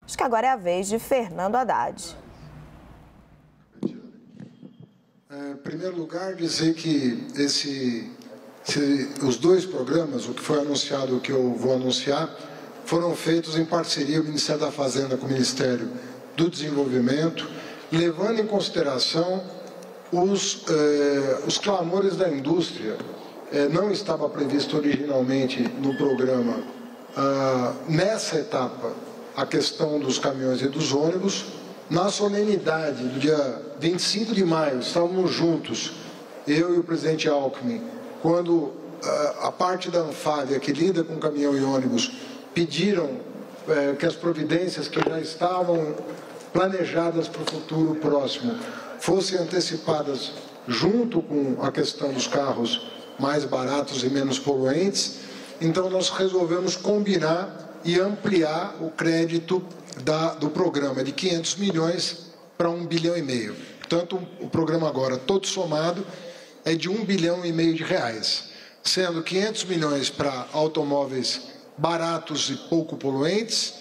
Acho que agora é a vez de Fernando Haddad. Em primeiro lugar, dizer que os dois programas, o que foi anunciado e o que eu vou anunciar, foram feitos em parceria o Ministério da Fazenda com o Ministério do Desenvolvimento, levando em consideração os clamores da indústria. Não estava previsto originalmente no programa, nessa etapa, a questão dos caminhões e dos ônibus. Na solenidade do dia 25 de maio, estávamos juntos, eu e o presidente Alckmin, quando a parte da Anfávia, que lida com caminhão e ônibus, pediram que as providências que já estavam planejadas para o futuro próximo fossem antecipadas junto com a questão dos carros mais baratos e menos poluentes. Então, nós resolvemos combinar e ampliar o crédito do programa de 500 milhões para 1,5 bilhão. Portanto, o programa agora, todo somado, é de 1,5 bilhão de reais, sendo 500 milhões para automóveis baratos e pouco poluentes,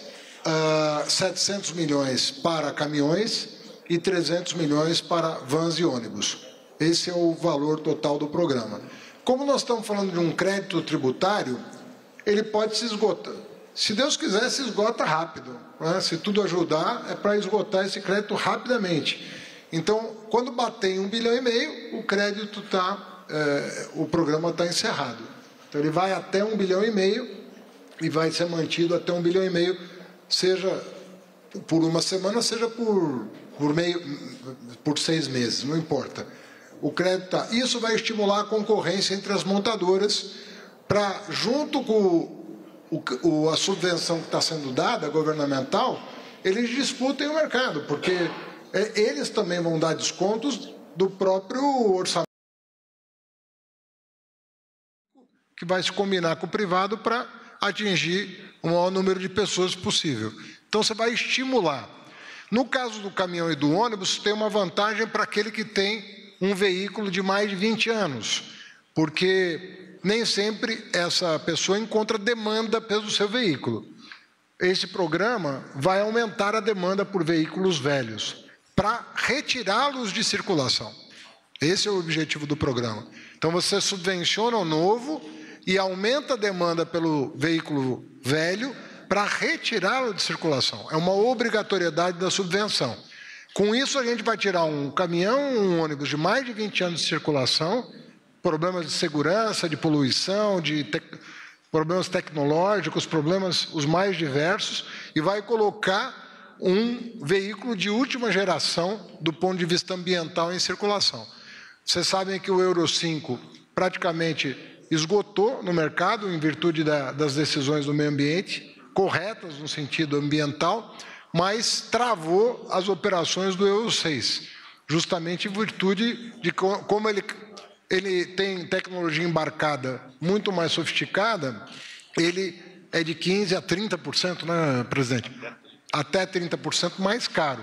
700 milhões para caminhões e 300 milhões para vans e ônibus. Esse é o valor total do programa. Como nós estamos falando de um crédito tributário, ele pode se esgotar. Se Deus quiser, se esgota rápido, né? Se tudo ajudar, é para esgotar esse crédito rapidamente. Então, quando bater em 1,5 bilhão, o crédito o programa está encerrado. Então, ele vai até 1,5 bilhão e vai ser mantido até 1,5 bilhão, seja por uma semana, seja por 6 meses, não importa. O crédito Isso vai estimular a concorrência entre as montadoras para, junto com a subvenção que está sendo dada, governamental, eles disputem o mercado, porque eles também vão dar descontos do próprio orçamento, que vai se combinar com o privado para atingir o maior número de pessoas possível. Então, você vai estimular. No caso do caminhão e do ônibus, tem uma vantagem para aquele que tem um veículo de mais de 20 anos, porque nem sempre essa pessoa encontra demanda pelo seu veículo. Esse programa vai aumentar a demanda por veículos velhos, para retirá-los de circulação. Esse é o objetivo do programa. Então, você subvenciona o novo e aumenta a demanda pelo veículo velho para retirá-lo de circulação. É uma obrigatoriedade da subvenção. Com isso, a gente vai tirar um caminhão, um ônibus de mais de 20 anos de circulação, problemas de segurança, de poluição, problemas tecnológicos, problemas os mais diversos, e vai colocar um veículo de última geração do ponto de vista ambiental em circulação. Vocês sabem que o Euro 5 praticamente esgotou no mercado em virtude das decisões do meio ambiente, corretas no sentido ambiental, mas travou as operações do Euro 6, justamente em virtude de como ele tem tecnologia embarcada muito mais sofisticada, ele é de 15% a 30%, né, presidente? Até 30% mais caro.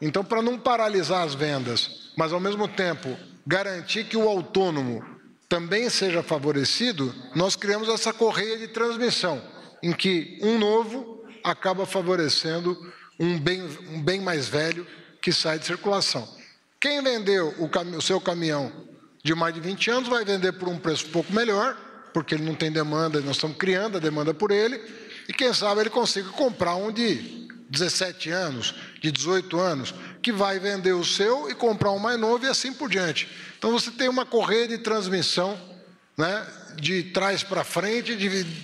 Então, para não paralisar as vendas, mas ao mesmo tempo garantir que o autônomo também seja favorecido, nós criamos essa correia de transmissão, em que um novo acaba favorecendo um bem mais velho que sai de circulação. Quem vendeu o seu caminhão de mais de 20 anos vai vender por um preço um pouco melhor, porque ele não tem demanda, nós estamos criando a demanda por ele, e quem sabe ele consiga comprar um de 17 anos, de 18 anos, que vai vender o seu e comprar um mais novo e assim por diante. Então, você tem uma correia de transmissão, né, de trás para frente,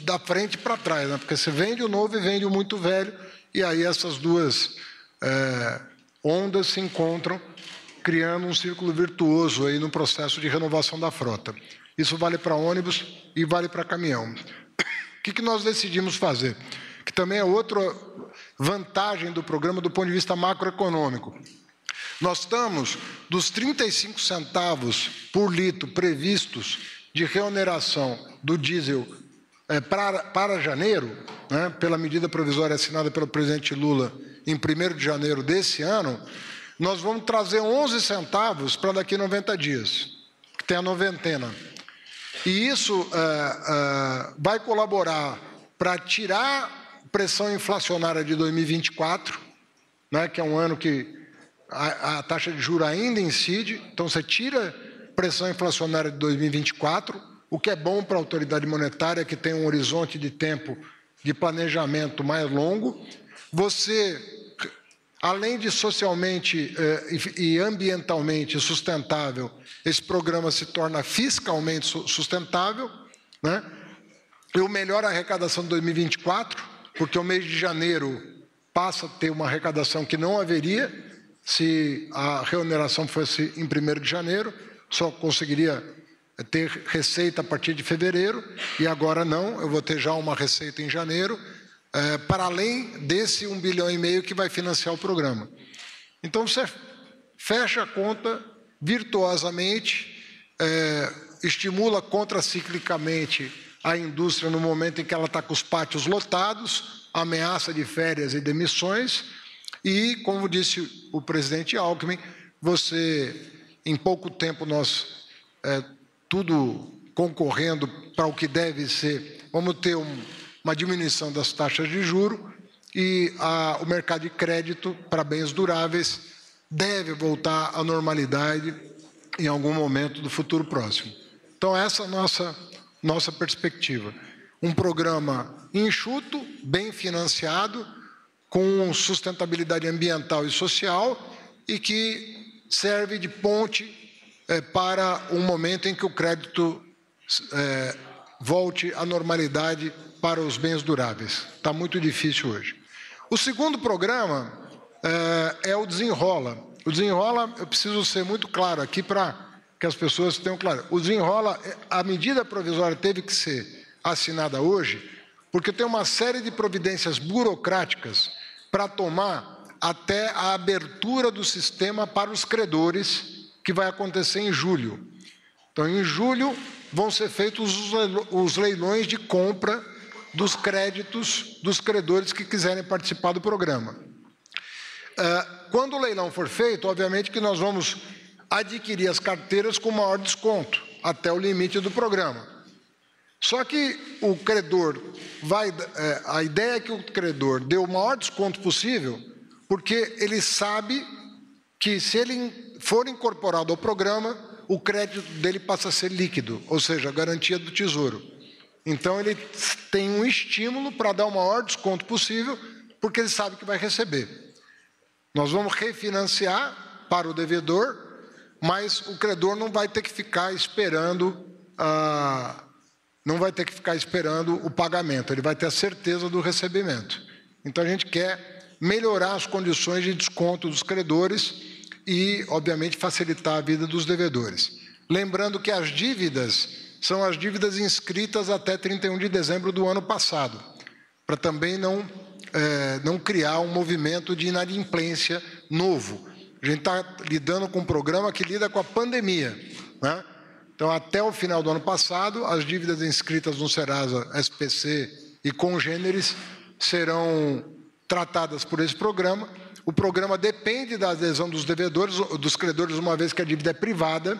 da frente para trás, né, porque você vende o novo e vende o muito velho, e aí essas duas ondas se encontram, criando um círculo virtuoso aí no processo de renovação da frota. Isso vale para ônibus e vale para caminhão. O que nós decidimos fazer? Que também é outra vantagem do programa do ponto de vista macroeconômico. Nós estamos, dos 35 centavos por litro previstos de reoneração do diesel para janeiro, né, pela medida provisória assinada pelo presidente Lula em 1º de janeiro desse ano, nós vamos trazer 11 centavos para daqui a 90 dias, que tem a noventena. E isso vai colaborar para pressão inflacionária de 2024, né, que é um ano que a taxa de juros ainda incide, então você tira pressão inflacionária de 2024, o que é bom para a autoridade monetária, que tem um horizonte de tempo de planejamento mais longo. Você, além de socialmente e ambientalmente sustentável, esse programa se torna fiscalmente sustentável, né? Eu melhoro a arrecadação de 2024, porque o mês de janeiro passa a ter uma arrecadação que não haveria se a reoneração fosse em 1º de janeiro, só conseguiria ter receita a partir de fevereiro, e agora não, eu vou ter já uma receita em janeiro, para além desse 1,5 bilhão que vai financiar o programa. Então, você fecha a conta virtuosamente, estimula contraciclicamente a indústria no momento em que ela está com os pátios lotados, ameaça de férias e demissões, e, como disse o presidente Alckmin, em pouco tempo nós, tudo concorrendo para o que deve ser, vamos ter uma diminuição das taxas de juros e o mercado de crédito para bens duráveis deve voltar à normalidade em algum momento do futuro próximo. Então, essa é a nossa perspectiva. Um programa enxuto, bem financiado, com sustentabilidade ambiental e social e que serve de ponte para um momento em que o crédito volte à normalidade para os bens duráveis. Está muito difícil hoje. O segundo programa é o Desenrola. O Desenrola, eu preciso ser muito claro aqui para que as pessoas tenham claro. O Desenrola, a medida provisória teve que ser assinada hoje, porque tem uma série de providências burocráticas para tomar até a abertura do sistema para os credores, que vai acontecer em julho. Então, em julho, vão ser feitos os leilões de compra dos créditos dos credores que quiserem participar do programa. Quando o leilão for feito, obviamente que nós vamos adquirir as carteiras com maior desconto, até o limite do programa. Só que o credor a ideia é que o credor dê o maior desconto possível, porque ele sabe que se ele for incorporado ao programa, o crédito dele passa a ser líquido, ou seja, a garantia do Tesouro. Então, ele tem um estímulo para dar o maior desconto possível, porque ele sabe que vai receber. Nós vamos refinanciar para o devedor, mas o credor não vai ter que ficar esperando o pagamento, ele vai ter a certeza do recebimento. Então, a gente quer melhorar as condições de desconto dos credores e, obviamente, facilitar a vida dos devedores. Lembrando que as dívidas são as dívidas inscritas até 31 de dezembro do ano passado, para também não criar um movimento de inadimplência novo. A gente está lidando com um programa que lida com a pandemia, né? Então, até o final do ano passado, as dívidas inscritas no Serasa, SPC e congêneres serão tratadas por esse programa. O programa depende da adesão dos devedores, dos credores, uma vez que a dívida é privada,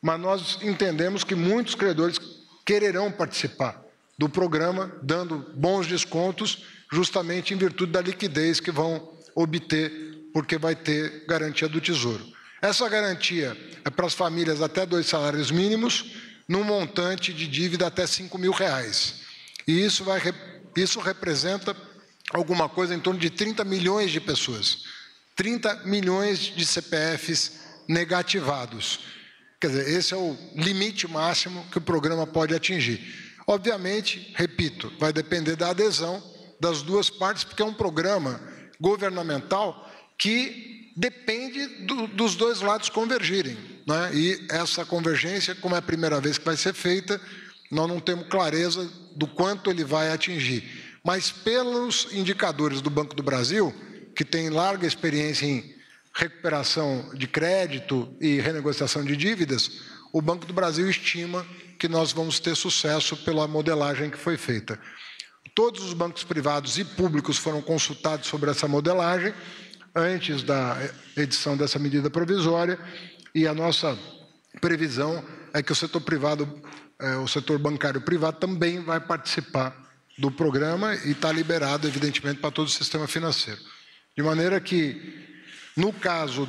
mas nós entendemos que muitos credores quererão participar do programa, dando bons descontos, justamente em virtude da liquidez que vão obter, porque vai ter garantia do Tesouro. Essa garantia é para as famílias até 2 salários mínimos, num montante de dívida até R$5 mil. E isso representa alguma coisa em torno de 30 milhões de pessoas, 30 milhões de CPFs negativados. Quer dizer, esse é o limite máximo que o programa pode atingir. Obviamente, repito, vai depender da adesão das duas partes, porque é um programa governamental que depende dos dois lados convergirem, né? E essa convergência, como é a primeira vez que vai ser feita, nós não temos clareza do quanto ele vai atingir. Mas pelos indicadores do Banco do Brasil, que tem larga experiência em recuperação de crédito e renegociação de dívidas, o Banco do Brasil estima que nós vamos ter sucesso pela modelagem que foi feita. Todos os bancos privados e públicos foram consultados sobre essa modelagem antes da edição dessa medida provisória, e a nossa previsão é que o setor privado, o setor bancário privado também vai participar do programa e está liberado, evidentemente, para todo o sistema financeiro. De maneira que, no caso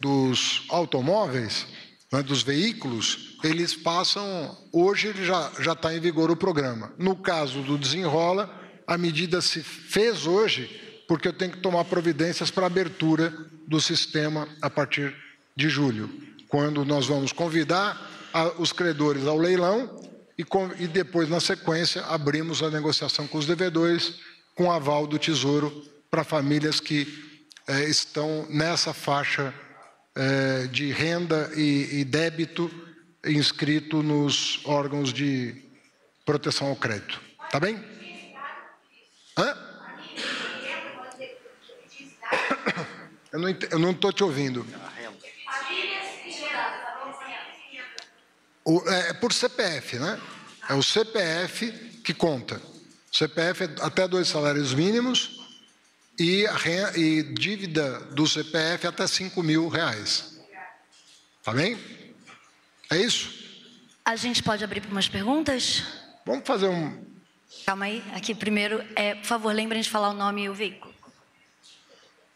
dos automóveis, né, dos veículos, eles passam... Hoje ele já está em vigor o programa. No caso do Desenrola, a medida se fez hoje, porque eu tenho que tomar providências para a abertura do sistema a partir de julho, quando nós vamos convidar os credores ao leilão e depois, na sequência, abrimos a negociação com os devedores, com aval do Tesouro, para famílias que estão nessa faixa de renda e débito inscrito nos órgãos de proteção ao crédito. Tá bem? Hã? Eu não estou te ouvindo. É por CPF, né? É o CPF que conta. O CPF é até 2 salários mínimos e dívida do CPF até R$5.000. Tá bem? É isso? A gente pode abrir para umas perguntas? Vamos fazer um... Calma aí, aqui primeiro, por favor, lembrem de falar o nome e o veículo.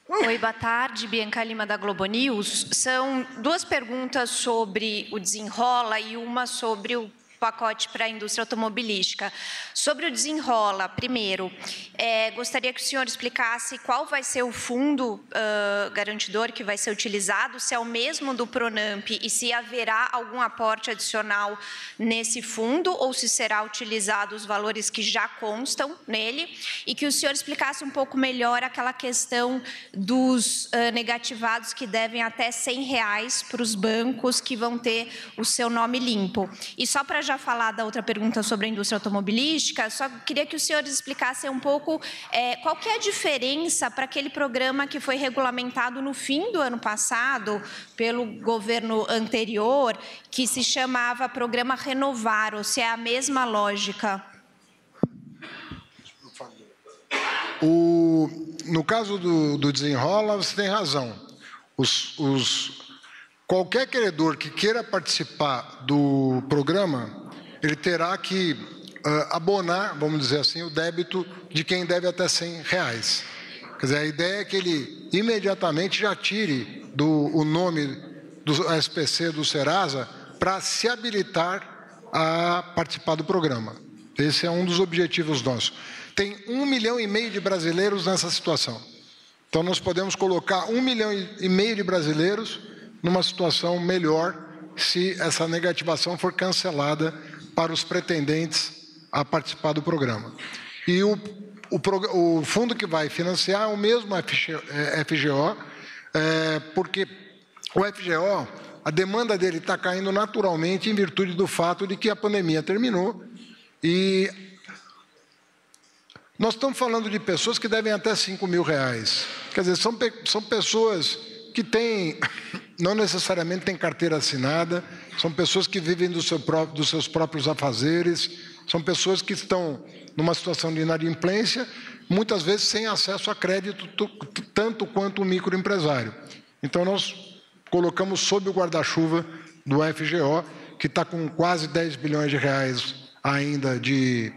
Oi, boa tarde, Bianca Lima da Globo News. São 2 perguntas sobre o Desenrola e uma sobre o pacote para a indústria automobilística. Sobre o Desenrola, primeiro, gostaria que o senhor explicasse qual vai ser o fundo garantidor que vai ser utilizado, se é o mesmo do Pronamp e se haverá algum aporte adicional nesse fundo ou se será utilizado os valores que já constam nele, e que o senhor explicasse um pouco melhor aquela questão dos negativados que devem até R$100 para os bancos que vão ter o seu nome limpo. E só para já falar da outra pergunta sobre a indústria automobilística, só queria que os senhores explicassem um pouco qual que é a diferença para aquele programa que foi regulamentado no fim do ano passado pelo governo anterior, que se chamava Programa Renovar, ou se é a mesma lógica. No caso do Desenrola, você tem razão. Qualquer credor que queira participar do programa, ele terá que abonar, vamos dizer assim, o débito de quem deve até R$100. Quer dizer, a ideia é que ele imediatamente já tire o nome do SPC do Serasa para se habilitar a participar do programa. Esse é um dos objetivos nossos. Tem 1,5 milhão de brasileiros nessa situação. Então, nós podemos colocar 1,5 milhão de brasileiros numa situação melhor se essa negativação for cancelada para os pretendentes a participar do programa. E o fundo que vai financiar é o mesmo FGO, porque o FGO, a demanda dele está caindo naturalmente em virtude do fato de que a pandemia terminou e nós estamos falando de pessoas que devem até R$5.000. Quer dizer, são pessoas que não necessariamente têm carteira assinada, são pessoas que vivem dos seus próprios afazeres, são pessoas que estão numa situação de inadimplência, muitas vezes sem acesso a crédito, tanto quanto o microempresário. Então, nós colocamos sob o guarda-chuva do FGO, que está com quase R$10 bilhões ainda de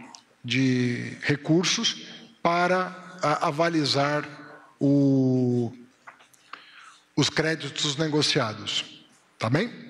recursos para avalizar os créditos negociados. Tá bem?